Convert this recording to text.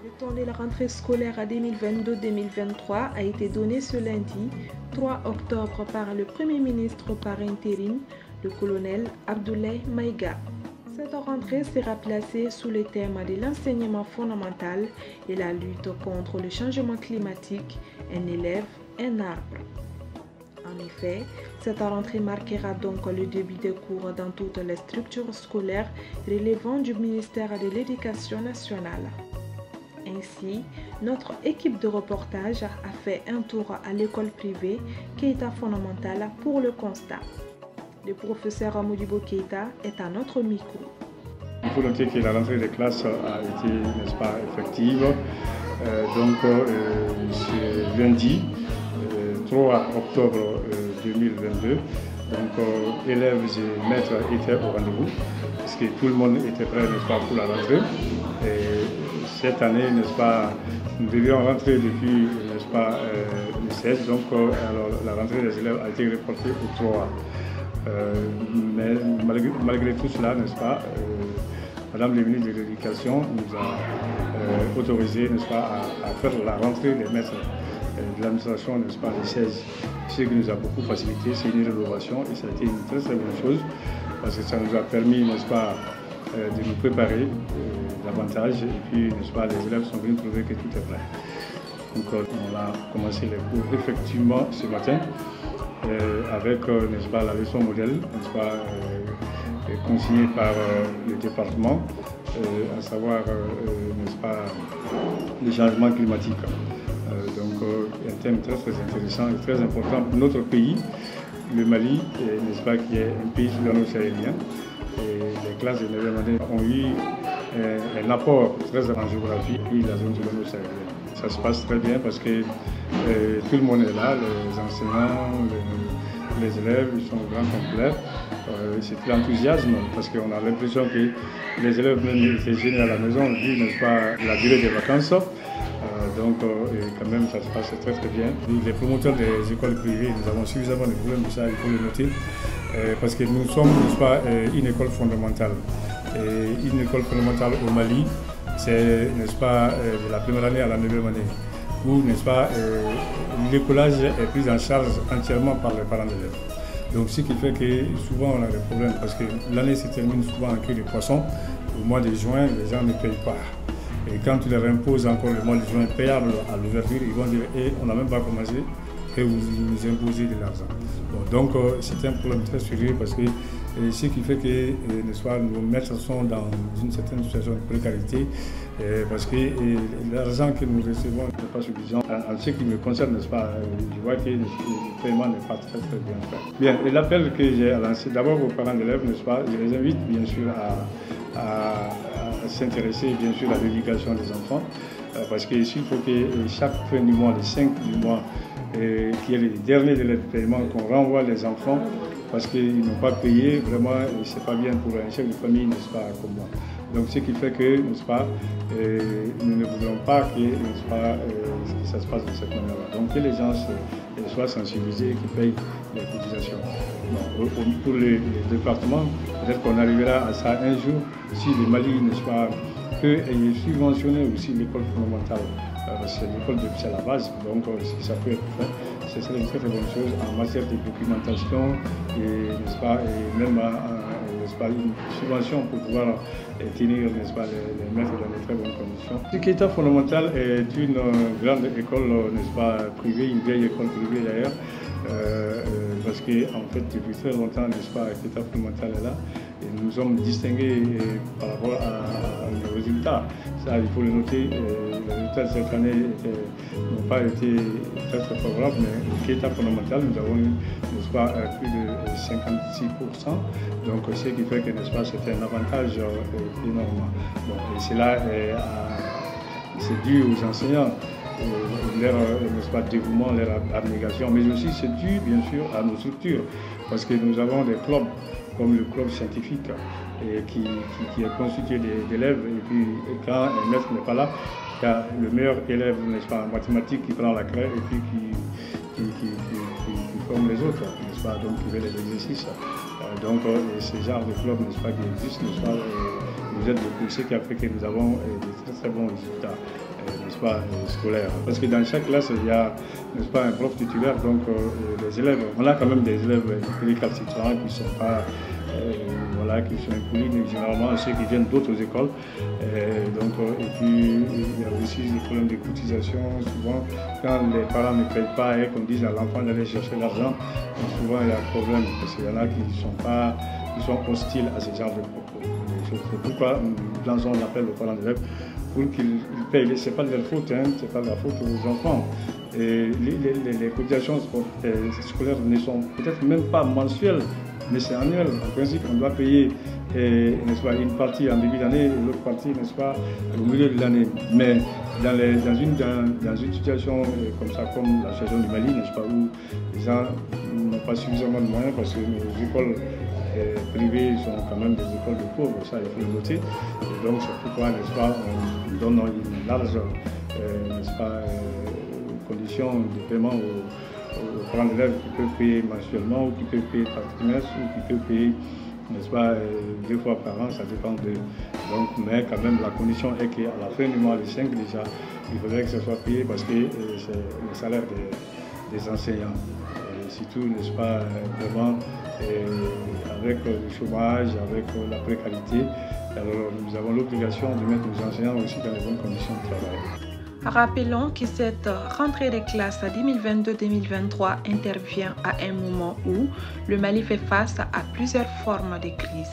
Le temps de la rentrée scolaire à 2022-2023 a été donné ce lundi 3 octobre par le Premier ministre par intérim, le colonel Abdoulaye Maïga. Cette rentrée sera placée sous le thème de l'enseignement fondamental et la lutte contre le changement climatique, un élève, un arbre. En effet, cette rentrée marquera donc le début des cours dans toutes les structures scolaires relevant du ministère de l'Éducation nationale. Ainsi, notre équipe de reportage a fait un tour à l'école privée Keita Fondamentale pour le constat. Le professeur Modibo Keita est à notre micro. Il faut noter que la rentrée des classes a été, n'est-ce pas, effective. C'est lundi 3 octobre 2022. Élèves et maîtres étaient au rendez-vous parce que tout le monde était prêt, n'est-ce pas, pour la rentrée. Et cette année, n'est-ce pas, nous devions rentrer depuis, n'est-ce pas, le 16. Alors, la rentrée des élèves a été reportée au 3. Mais malgré tout cela, n'est-ce pas, Madame le ministre de l'Éducation nous a autorisé, n'est-ce pas, à faire la rentrée des maîtres de l'administration, n'est-ce pas, les 16. Ce qui nous a beaucoup facilité, c'est une rénovation et ça a été une très très bonne chose parce que ça nous a permis, n'est-ce pas, de nous préparer davantage et puis, n'est-ce pas, les élèves sont venus trouver que tout est prêt. Donc on a commencé les cours effectivement ce matin avec, n'est-ce pas, la leçon modèle, n'est-ce pas, consignée par le département, à savoir, n'est-ce pas, le changement climatique. Un thème très très intéressant et très important pour notre pays, le Mali, n'est-ce pas, qui est un pays sud-sahélien. Les classes de 9e année ont eu un apport très en géographie et la zone sud-sahélienne. Ça se passe très bien parce que tout le monde est là, les enseignants, les élèves, ils sont au grand complet. C'est l'enthousiasme parce qu'on a l'impression que les élèves même étaient gênés à la maison, vu, n'est-ce pas, la durée des vacances. Quand même, ça se passe très très bien. Les promoteurs des écoles privées, nous avons suffisamment de problèmes de ça, il faut le noter, parce que nous sommes, n'est-ce pas, une école fondamentale. Et une école fondamentale au Mali, c'est, n'est-ce pas, de la première année à la 9e année, où, n'est-ce pas, l'écolage est pris en charge entièrement par les parents d'élèves. Donc ce qui fait que souvent on a des problèmes, parce que l'année se termine souvent en queue de poisson. Au mois de juin, les gens ne payent pas. Et quand tu leur imposes encore le mois de juin payable à l'ouverture, ils vont dire on n'a même pas commencé et vous nous imposez de l'argent. Donc c'est un problème très sérieux parce que ce qui fait que, n'est-ce pas, nos maîtres sont dans une certaine situation de précarité parce que l'argent que nous recevons n'est pas suffisant. En ce qui me concerne, n'est-ce pas, je vois que le paiement n'est pas très très bien fait. Bien, et l'appel que j'ai lancé d'abord aux parents d'élèves, n'est-ce pas, je les invite bien sûr à s'intéresser bien sûr à l'éducation des enfants parce qu'ici il faut que chaque fin du mois, le 5 du mois, qui est le dernier délai de paiement, qu'on renvoie les enfants parce qu'ils n'ont pas payé, vraiment c'est pas bien pour un chef de famille, n'est-ce pas, comme moi. Donc ce qui fait que, n'est-ce pas, nous ne voulons pas que, n'est-ce pas, ça se passe de cette manière-là. Donc que les gens soient sensibilisés et qu'ils payent les cotisations. Donc, pour les départements, peut-être qu'on arrivera à ça un jour si le Mali, n'est-ce pas, peut subventionner aussi l'école fondamentale. C'est l'école c'est la base, donc si ça peut être fait, ce serait une très très bonne chose en matière de documentation et, n'est-ce pas, et même n'est-ce pas, une subvention pour pouvoir tenir, n'est-ce pas, les maîtres dans de très bonnes conditions. Le Keita Fondamentale est une grande école, n'est-ce pas, privée, une vieille école privée d'ailleurs, parce qu'en fait depuis très longtemps, n'est-ce pas, Keita Fondamentale est là. Et nous sommes distingués par rapport à nos résultats. Ça, il faut le noter, les résultats de cette année n'ont pas été très très favorables, mais le Keita Fondamentale, nous avons eu, n'est-ce pas, plus de 56%. Donc ce qui fait que, n'est-ce pas, c'est un avantage énorme. Bon, et cela c'est dû aux enseignants, leur, n'est-ce pas, dévouement, leur abnégation, mais aussi c'est dû bien sûr à nos structures, parce que nous avons des clubs comme le club scientifique qui est constitué d'élèves, et puis quand un maître n'est pas là, il y a le meilleur élève, n'est-ce pas, en mathématiques qui prend la craie et puis qui forme les autres, n'est-ce pas, donc qui fait les exercices. Et ce genre de club, n'est-ce pas, qui existe, n'est-ce pas, nous aide beaucoup, ce qui a fait que nous avons des très très bons résultats. n'est-ce pas, scolaire. Parce que dans chaque classe, il y a, n'est-ce pas, un prof titulaire, donc les élèves, on a quand même des élèves récalcitrants qui sont pas, voilà, qui sont impolis, mais généralement ceux qui viennent d'autres écoles. Et puis, il y a aussi des problèmes de cotisation. Souvent, quand les parents ne payent pas et qu'on dise à l'enfant d'aller chercher l'argent, souvent il y a un problème, parce qu'il y en a qui sont hostiles à ce genre de propos. C'est pourquoi nous lançons un appel aux parents d'élèves pour qu'ils payent. Ce n'est pas de leur faute, hein, ce n'est pas de la faute aux enfants. Et les cotisations scolaires ne sont peut-être même pas mensuelles, mais c'est annuel. En principe, on doit payer n'est-ce pas, une partie en début d'année et l'autre partie, n'est-ce pas, au milieu de l'année. Mais dans une situation comme ça, comme la situation du Mali, n'est-ce pas, où les gens n'ont pas suffisamment de moyens parce que nos écoles privées sont quand même des écoles de pauvres, ça il faut le noter. Et donc c'est pourquoi, n'est-ce pas, on donne une large, n'est-ce pas, condition de paiement aux parents d'élèves qui peuvent payer mensuellement ou qui peuvent payer par trimestre ou qui peuvent payer, n'est-ce pas, 2 fois par an, ça dépend de... Donc, mais quand même, la condition est qu'à la fin du mois de 5 déjà, il faudrait que ça soit payé parce que c'est le salaire des enseignants. Et surtout, n'est-ce pas, vraiment, avec le chômage, avec la précarité, alors nous avons l'obligation de mettre nos enseignants aussi dans les bonnes conditions de travail. Rappelons que cette rentrée des classes 2022-2023 intervient à un moment où le Mali fait face à plusieurs formes de crise.